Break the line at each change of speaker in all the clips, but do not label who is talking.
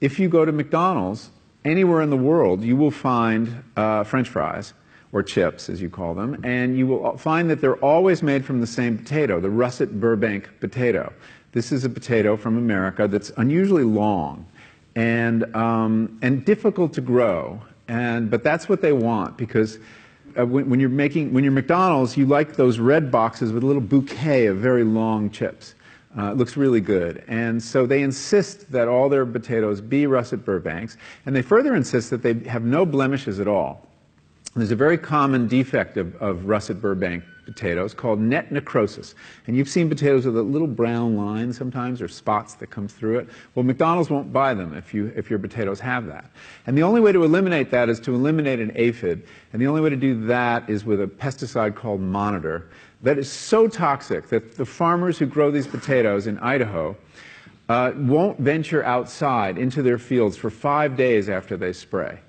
if you go to McDonald's, anywhere in the world, you will find French fries, or chips, as you call them, and you will find that they're always made from the same potato, the russet Burbank potato. This is a potato from America that's unusually long and difficult to grow, but that's what they want, because when you're McDonald's, you like those red boxes with a little bouquet of very long chips. It looks really good. And so they insist that all their potatoes be russet Burbanks, and they further insist that they have no blemishes at all. There's a very common defect of russet Burbank potatoes called net necrosis. And you've seen potatoes with a little brown line sometimes, or spots that come through it. Well, McDonald's won't buy them if your potatoes have that. And the only way to eliminate that is to eliminate an aphid. And the only way to do that is with a pesticide called Monitor that is so toxic that the farmers who grow these potatoes in Idaho won't venture outside into their fields for 5 days after they spray.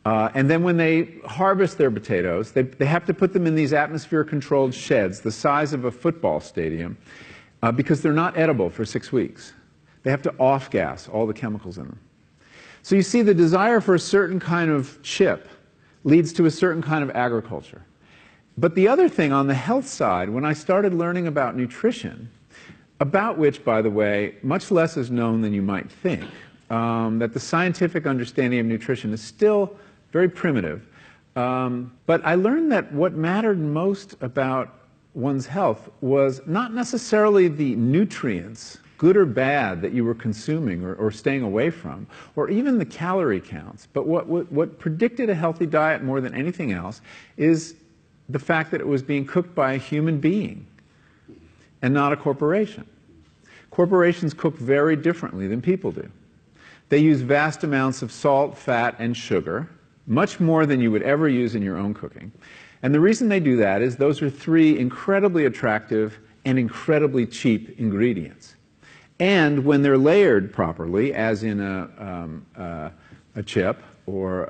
And then when they harvest their potatoes, they have to put them in these atmosphere-controlled sheds the size of a football stadium because they're not edible for 6 weeks. They have to off-gas all the chemicals in them. So you see, the desire for a certain kind of chip leads to a certain kind of agriculture. But the other thing on the health side, when I started learning about nutrition, about which, by the way, much less is known than you might think, that the scientific understanding of nutrition is still very primitive. But I learned that what mattered most about one's health was not necessarily the nutrients, good or bad, that you were consuming or staying away from, or even the calorie counts. But what predicted a healthy diet more than anything else is the fact that it was being cooked by a human being and not a corporation. Corporations cook very differently than people do. They use vast amounts of salt, fat, and sugar, much more than you would ever use in your own cooking. And the reason they do that is those are 3 incredibly attractive and incredibly cheap ingredients. And when they're layered properly, as in a chip or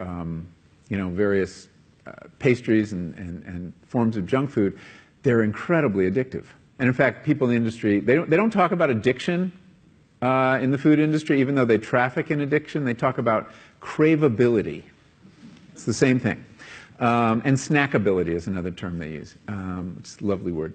various pastries and forms of junk food, they're incredibly addictive. And in fact, people in the industry, they don't talk about addiction in the food industry, even though they traffic in addiction. They talk about craveability. It's the same thing. And snackability is another term they use. It's a lovely word.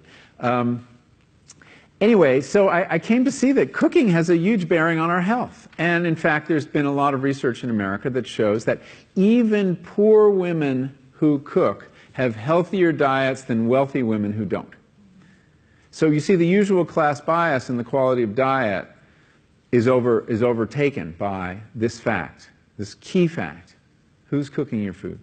Anyway, so I came to see that cooking has a huge bearing on our health. And in fact, there's been a lot of research in America that shows that even poor women who cook have healthier diets than wealthy women who don't. So you see, the usual class bias in the quality of diet is overtaken by this fact, this key fact. Who's cooking your food?